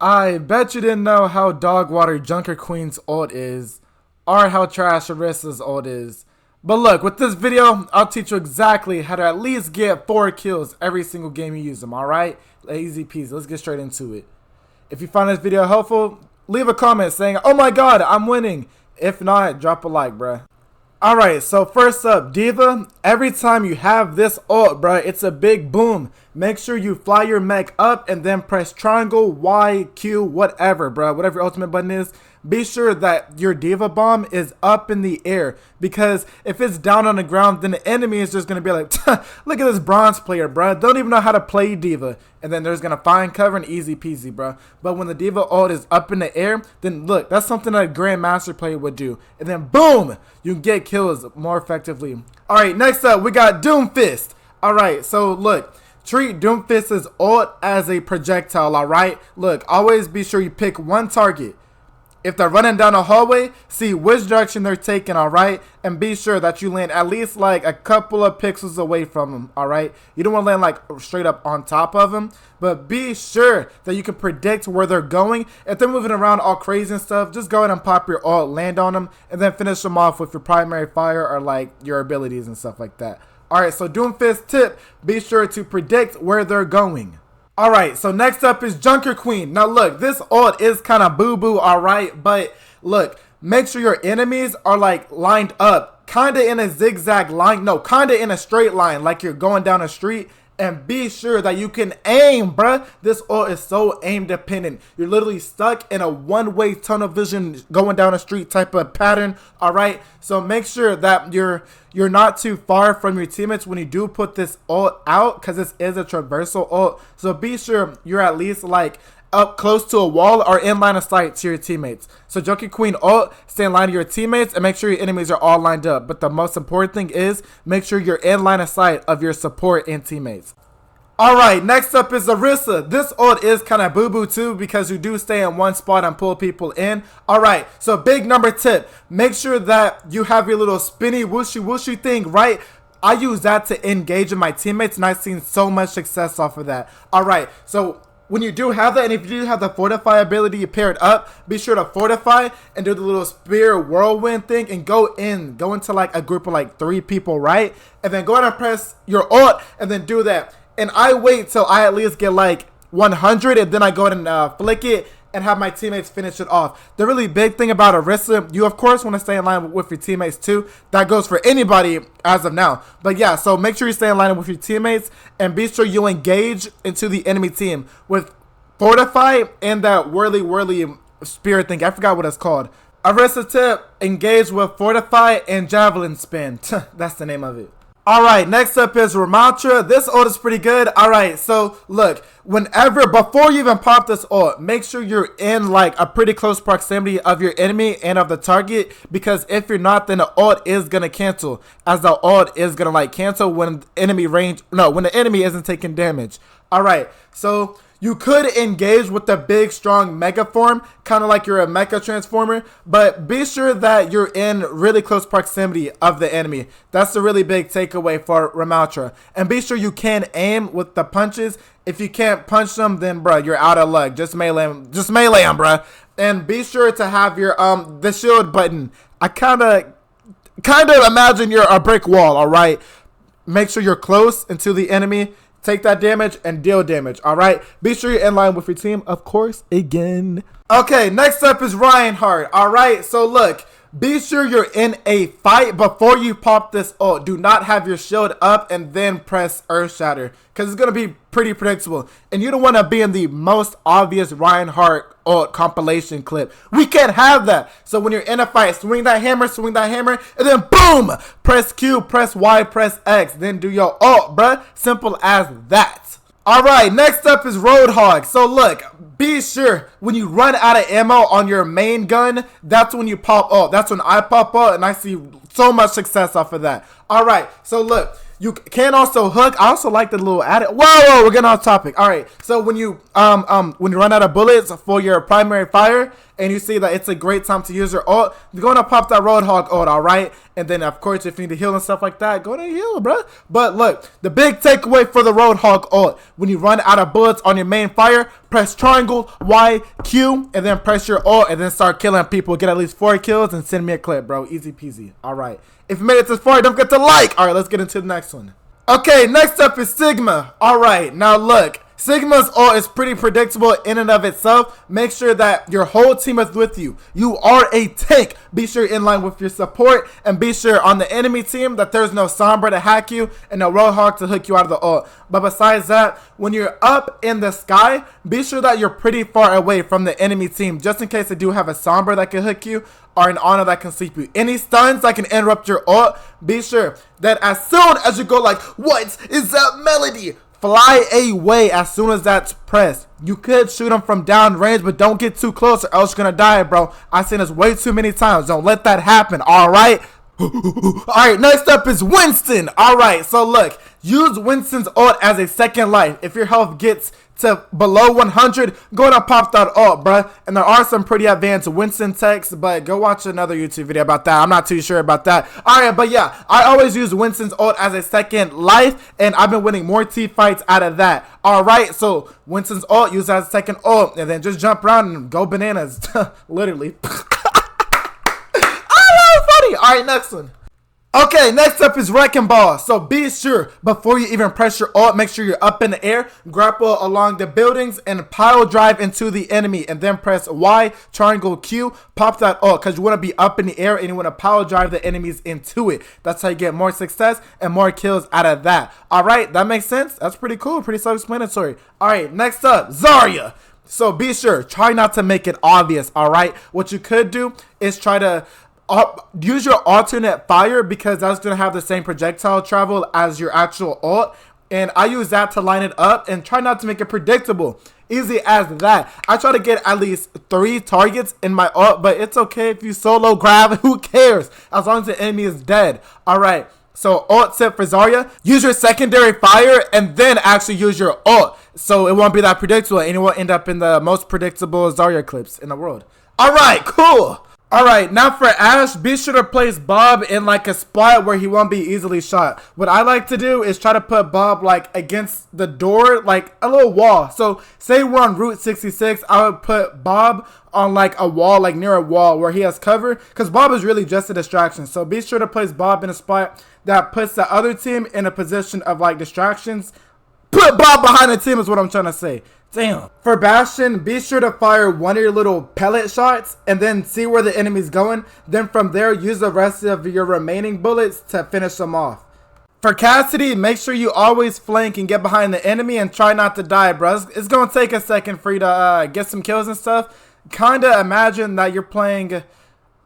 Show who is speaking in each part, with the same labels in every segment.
Speaker 1: I bet you didn't know how dog water Junkie Queen's ult is, or how trash Erisa's ult is. But look, with this video, I'll teach you exactly how to at least get 4 kills every single game you use them, alright? Easy peasy, let's get straight into it. If you find this video helpful, leave a comment saying, oh my god, I'm winning. If not, drop a like, bruh. Alright, so first up, Diva, every time you have this ult, bruh, it's a big boom. Make sure you fly your mech up and then press triangle, Y, Q, whatever, bruh, whatever your ultimate button is. Be sure that your Diva bomb is up in the air, because if it's down on the ground, then the enemy is just going to be like, look at this bronze player, bruh, don't even know how to play Diva. And then there's going to find cover and easy peasy, bruh. But when the Diva ult is up in the air, then look, that's something that a Grandmaster player would do. And then boom, you can get kills more effectively. Alright, next up, we got Doomfist. Alright, so look, treat Doomfist's ult as a projectile, alright? Look, always be sure you pick one target. If they're running down a hallway, see which direction they're taking, alright? And be sure that you land at least like a couple of pixels away from them, alright? You don't want to land like straight up on top of them, but be sure that you can predict where they're going. If they're moving around all crazy and stuff, just go ahead and pop your ult, land on them, and then finish them off with your primary fire or like your abilities and stuff like that. Alright, so Doomfist tip, be sure to predict where they're going. Alright, so next up is Junkie Queen. Now look, this ult is kind of boo-boo, alright? But look, make sure your enemies are like lined up, kind of in a zigzag line. No, kind of in a straight line, like you're going down a street. And be sure that you can aim, bruh. This ult is so aim dependent. You're literally stuck in a one-way tunnel vision going down a street type of pattern, alright? So make sure that you're not too far from your teammates when you do put this ult out, because this is a traversal ult. So be sure you're at least like up close to a wall or in line of sight to your teammates. So Junkie Queen ult, stay in line to your teammates and make sure your enemies are all lined up. But the most important thing is make sure you're in line of sight of your support and teammates. Alright, next up is Erisa. This ult is kind of boo-boo too, because you do stay in one spot and pull people in. Alright, so big number tip. Make sure that you have your little spinny whooshy whooshy thing, right? I use that to engage with my teammates and I've seen so much success off of that. Alright, so when you do have that, and if you do have the fortify ability, you pair it up, be sure to fortify and do the little spear whirlwind thing and go into like a group of like 3 people, right? And then go ahead and press your ult and then do that. And I wait till I at least get like 100 and then I go ahead and flick it and have my teammates finish it off. The really big thing about Erisa, you of course want to stay in line with your teammates too. That goes for anybody as of now. But yeah, so make sure you stay in line with your teammates and be sure you engage into the enemy team with fortify and that whirly spear thing. I forgot what it's called. Erisa tip, engage with fortify and javelin spin. That's the name of it. Alright, next up is Reinhardt. This ult is pretty good. Alright, so look, before you even pop this ult, make sure you're in like a pretty close proximity of your enemy and of the target, because if you're not, then the ult is gonna cancel, as the ult is gonna like cancel when the enemy isn't taking damage. Alright, so you could engage with the big strong mega form, kind of like you're a mecha transformer, but be sure that you're in really close proximity of the enemy. That's the really big takeaway for Reinhardt. And be sure you can aim with the punches. If you can't punch them, then bruh, you're out of luck. Just melee them, bruh. And be sure to have your the shield button. I kind of imagine you're a brick wall, alright? Make sure you're close into the enemy. Take that damage and deal damage, alright? Be sure you're in line with your team, of course, again. Okay, next up is Reinhardt, alright? So look, be sure you're in a fight before you pop this ult. Do not have your shield up and then press Earth Shatter, because it's going to be pretty predictable. And you don't want to be in the most obvious Reinhardt ult compilation clip. We can't have that. So when you're in a fight, swing that hammer, and then boom! Press Q, press Y, press X, then do your ult, bruh. Simple as that. Alright, next up is Roadhog. So look, be sure when you run out of ammo on your main gun, that's when you pop ult. That's when I pop ult and I see so much success off of that. Alright, so look, You can also hook. I also like the little added. Whoa, we're getting off topic. All right. So when you run out of bullets for your primary fire, and you see that it's a great time to use your ult, you're gonna pop that Roadhog ult, all right? And then of course, if you need to heal and stuff like that, go to heal, bro. But look, the big takeaway for the Roadhog ult: when you run out of bullets on your main fire, press triangle, Y, Q, and then press your ult, and then start killing people. Get at least 4 kills and send me a clip, bro. Easy peasy. All right. If you made it this far, don't forget to like. All right, let's get into the next one. Okay, next up is Sigma. All right, now look. Sigma's ult is pretty predictable in and of itself. Make sure that your whole team is with you. You are a tank. Be sure you're in line with your support, and be sure on the enemy team that there's no Sombra to hack you and no Roadhog to hook you out of the ult. But besides that, when you're up in the sky, be sure that you're pretty far away from the enemy team, just in case they do have a Sombra that can hook you or an honor that can sleep you. Any stuns that can interrupt your ult, be sure that as soon as you go like, what is that melody? Fly away as soon as that's pressed. You could shoot them from down range, but don't get too close or else you're gonna die, bro. I've seen this way too many times. Don't let that happen, alright? Alright, next up is Winston. Alright, so look, use Winston's ult as a second life. If your health gets to below 100, go ahead and pop that ult, bruh. And there are some pretty advanced Winston techs, but go watch another YouTube video about that. I'm not too sure about that. Alright, but yeah, I always use Winston's ult as a second life, and I've been winning more team fights out of that. Alright, so Winston's ult, use as a second ult, and then just jump around and go bananas. Literally. Alright, next one. Okay, next up is Wrecking Ball. So be sure, before you even press your ult, make sure you're up in the air, grapple along the buildings, and pile drive into the enemy. And then press Y, triangle Q, pop that ult, because you want to be up in the air and you want to pile drive the enemies into it. That's how you get more success and more kills out of that. Alright, that makes sense? That's pretty cool, pretty self-explanatory. Alright, next up, Zarya. So be sure, try not to make it obvious, alright? What you could do is try to use your alternate fire, because that's going to have the same projectile travel as your actual ult, and I use that to line it up and try not to make it predictable. Easy as that. I try to get at least 3 targets in my ult, but it's okay if you solo grab, who cares, as long as the enemy is dead. Alright, so ult tip for Zarya: use your secondary fire and then actually use your ult, so it won't be that predictable and it won't end up in the most predictable Zarya clips in the world. Alright, cool. Alright, now for Ashe, be sure to place Bob in like a spot where he won't be easily shot. What I like to do is try to put Bob like against the door, like a little wall. So say we're on Route 66, I would put Bob on like a wall, like near a wall where he has cover, because Bob is really just a distraction. So be sure to place Bob in a spot that puts the other team in a position of like distractions. Put Bob behind the team is what I'm trying to say. Damn. For Bastion, be sure to fire one of your little pellet shots and then see where the enemy's going. Then from there, use the rest of your remaining bullets to finish them off. For Cassidy, make sure you always flank and get behind the enemy and try not to die, bro. It's going to take a second for you to get some kills and stuff. Kind of imagine that you're playing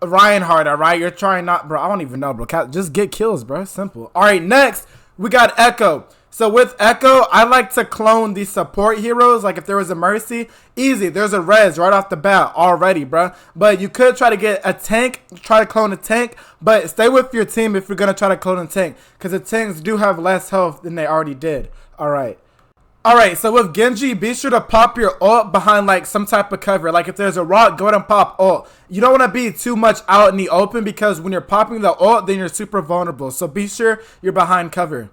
Speaker 1: Reinhardt, alright? You're trying not, bro. I don't even know, bro. Just get kills, bro. Simple. Alright, next, we got Echo. So with Echo, I like to clone the support heroes. Like if there was a Mercy, easy. There's a res right off the bat already, bro. But you could try to get a tank, try to clone a tank. But stay with your team if you're going to try to clone a tank, because the tanks do have less health than they already did. Alright. Alright, so with Genji, be sure to pop your ult behind like some type of cover. Like if there's a rock, go ahead and pop ult. You don't want to be too much out in the open, because when you're popping the ult, then you're super vulnerable. So be sure you're behind cover.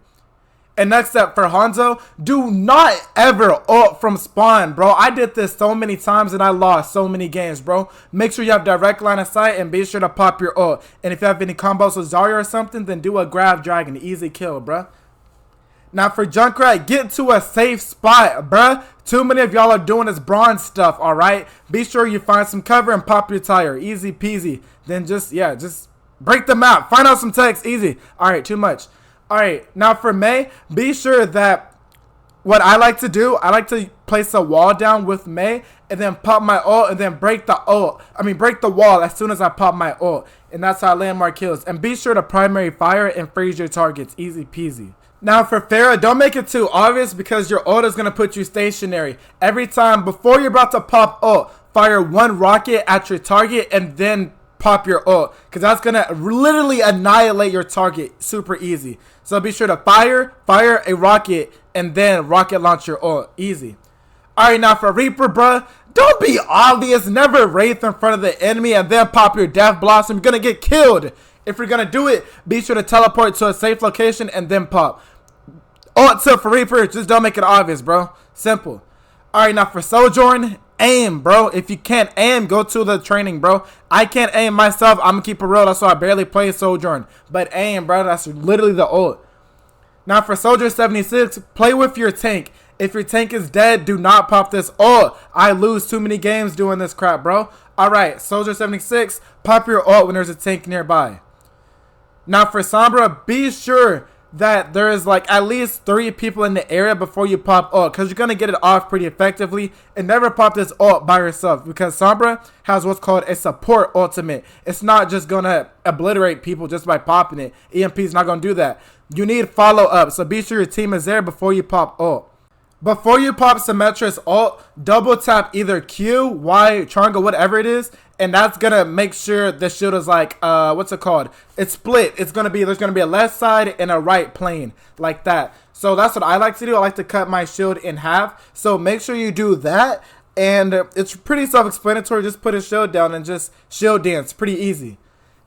Speaker 1: And next up for Hanzo, do not ever ult from spawn, bro. I did this so many times and I lost so many games, bro. Make sure you have direct line of sight and be sure to pop your ult. And if you have any combos with Zarya or something, then do a grab dragon, easy kill, bro. Now for Junkrat, get to a safe spot, bruh. Too many of y'all are doing this bronze stuff, alright? Be sure you find some cover and pop your tire. Easy peasy. Then just break the map. Find out some text, easy. Alright, too much. Alright, now for Mei, be sure that what I like to do, I like to place a wall down with Mei and then pop my ult and then break the wall as soon as I pop my ult. And that's how I land more kills. And be sure to primary fire and freeze your targets. Easy peasy. Now for Pharah, don't make it too obvious, because your ult is going to put you stationary. Every time before you're about to pop ult, fire one rocket at your target and then pop your ult, because that's going to literally annihilate your target super easy. So be sure to fire a rocket, and then rocket launch your ult. Easy. Alright, now for Reaper, bruh, don't be obvious. Never Wraith in front of the enemy and then pop your Death Blossom. You're going to get killed. If you're going to do it, be sure to teleport to a safe location and then pop. Ult tip for Reaper, just don't make it obvious, bro. Simple. Alright, now for Torbjorn, aim, bro. If you can't aim, go to the training, bro. I can't aim myself. I'm going to keep it real. That's why I barely play Torbjorn. But aim, bro. That's literally the ult. Now for Soldier 76, play with your tank. If your tank is dead, do not pop this ult. I lose too many games doing this crap, bro. Alright, Soldier 76, pop your ult when there's a tank nearby. Now for Sombra, be sure that there is like at least 3 people in the area before you pop ult, because you're going to get it off pretty effectively. And never pop this ult by yourself, because Sombra has what's called a support ultimate. It's not just going to obliterate people just by popping it. EMP is not going to do that. You need follow up, so be sure your team is there before you pop ult. Before you pop Symmetra's ult, double tap either Q, Y, triangle, whatever it is, and that's gonna make sure the shield is like, what's it called? It's split. It's gonna be, there's gonna be a left side and a right plane, like that. So that's what I like to do. I like to cut my shield in half. So make sure you do that, and it's pretty self-explanatory. Just put a shield down and just shield dance. Pretty easy.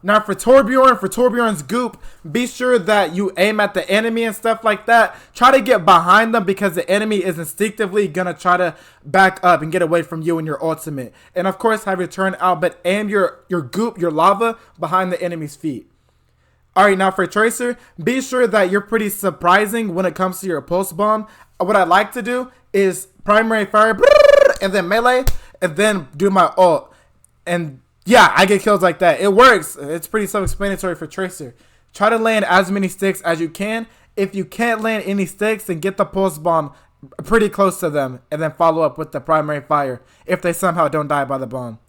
Speaker 1: Now for Torbjorn, for Torbjorn's goop, be sure that you aim at the enemy and stuff like that. Try to get behind them, because the enemy is instinctively going to try to back up and get away from you and your ultimate. And of course, have your turn out, but aim your goop, your lava, behind the enemy's feet. Alright, now for Tracer, be sure that you're pretty surprising when it comes to your pulse bomb. What I like to do is primary fire, and then melee, and then do my ult. And yeah, I get kills like that. It works. It's pretty self-explanatory for Tracer. Try to land as many sticks as you can. If you can't land any sticks, then get the pulse bomb pretty close to them, and then follow up with the primary fire if they somehow don't die by the bomb.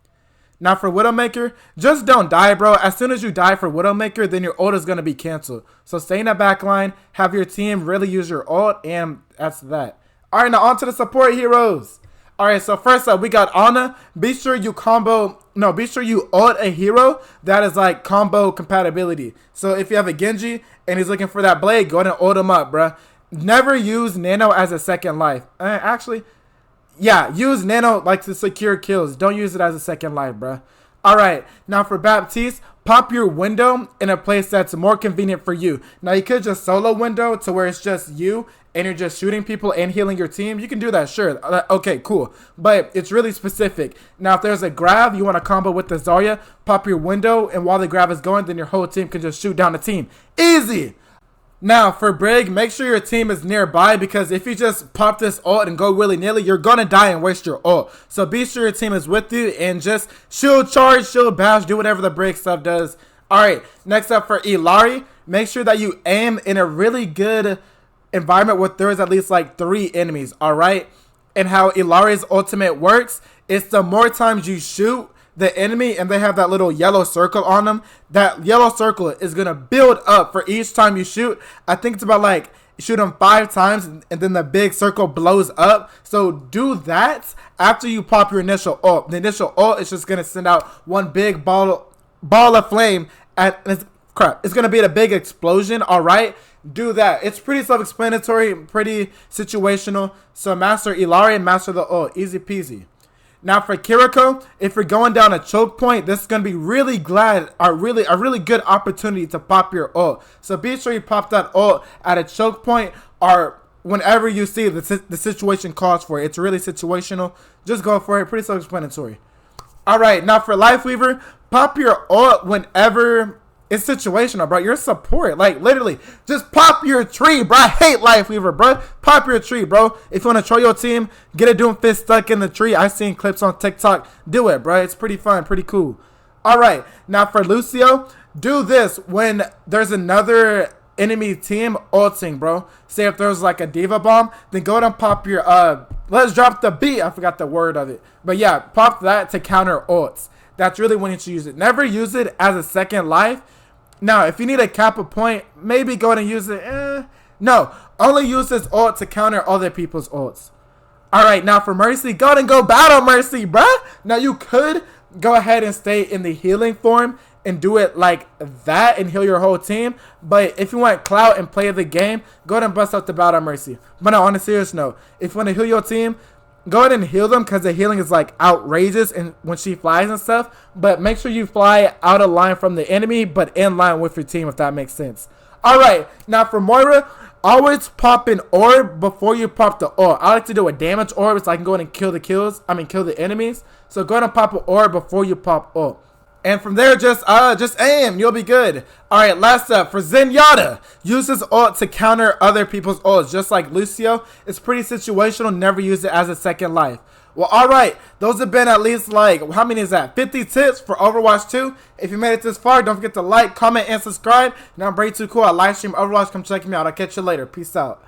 Speaker 1: Now for Widowmaker, just don't die, bro. As soon as you die for Widowmaker, then your ult is going to be canceled. So stay in the back line, have your team really use your ult, and that's that. Alright, now on to the support heroes. Alright, so first up, we got Ana. Be sure you ult a hero that is like combo compatibility. So if you have a Genji and he's looking for that blade, go ahead and ult him up, bruh. Never use Nano as a second life. Actually, yeah, use Nano like to secure kills. Don't use it as a second life, bruh. Alright, now for Baptiste, pop your window in a place that's more convenient for you. Now you could just solo window to where it's just you and you're just shooting people and healing your team. You can do that, sure. Okay, cool. But it's really specific. Now if there's a grab, you want to combo with the Zarya, pop your window, and while the grab is going, then your whole team can just shoot down the team. Easy! Now for Brig, make sure your team is nearby, because if you just pop this ult and go willy-nilly, you're gonna die and waste your ult. So be sure your team is with you and just shield charge, shield bash, do whatever the Brig stuff does. Alright, next up for Ilari, make sure that you aim in a really good environment where there's at least like 3 enemies, alright? And how Ilari's ultimate works is the more times you shoot the enemy and they have that little yellow circle on them, that yellow circle is going to build up for each time you shoot. I think it's about like shoot them 5 times and then the big circle blows up. So do that after you pop your initial ult. The initial ult is just going to send out one big ball of flame, and it's going to be a big explosion, alright? Do that. It's pretty self-explanatory, pretty situational. So master Ilari and master the ult. Easy peasy. Now for Kiriko, if you're going down a choke point, this is going to be a really good opportunity to pop your ult. So be sure you pop that ult at a choke point or whenever you see the situation calls for it. It's really situational. Just go for it. Pretty self-explanatory. Alright, now for Lifeweaver, pop your ult whenever it's situational, bro. Your support, like literally, just pop your tree, bro. I hate Lifeweaver, bro. Pop your tree, bro. If you want to troll your team, get a Doom Fist stuck in the tree. I've seen clips on TikTok. Do it, bro. It's pretty fun, pretty cool. All right, now for Lucio, do this when there's another enemy team ulting, bro. Say if there's like a Diva bomb, then go ahead and pop your let's drop the beat. I forgot the word of it, but yeah, pop that to counter ults. That's really when you should use it. Never use it as a second life. Now, if you need a cap a point, maybe go ahead and use it. No, only use this ult to counter other people's ults. Alright, now for Mercy, go ahead and go battle Mercy, bruh. Now, you could go ahead and stay in the healing form and do it like that and heal your whole team. But if you want clout and play the game, go ahead and bust out the Battle Mercy. But no, on a serious note, if you want to heal your team, go ahead and heal them because the healing is like outrageous and when she flies and stuff. But make sure you fly out of line from the enemy, but in line with your team, if that makes sense. Alright, now for Moira, always pop an orb before you pop the ult. I like to do a damage orb so I can go ahead and kill the enemies. So go ahead and pop an orb before you pop ult. And from there, just aim. You'll be good. Alright, last up, for Zenyatta, use his ult to counter other people's ults. Just like Lucio, it's pretty situational. Never use it as a second life. Well, alright, those have been at least like, how many is that? 50 tips for Overwatch 2. If you made it this far, don't forget to like, comment, and subscribe. Now I'm Bray Too Cool. I live stream Overwatch. Come check me out. I'll catch you later. Peace out.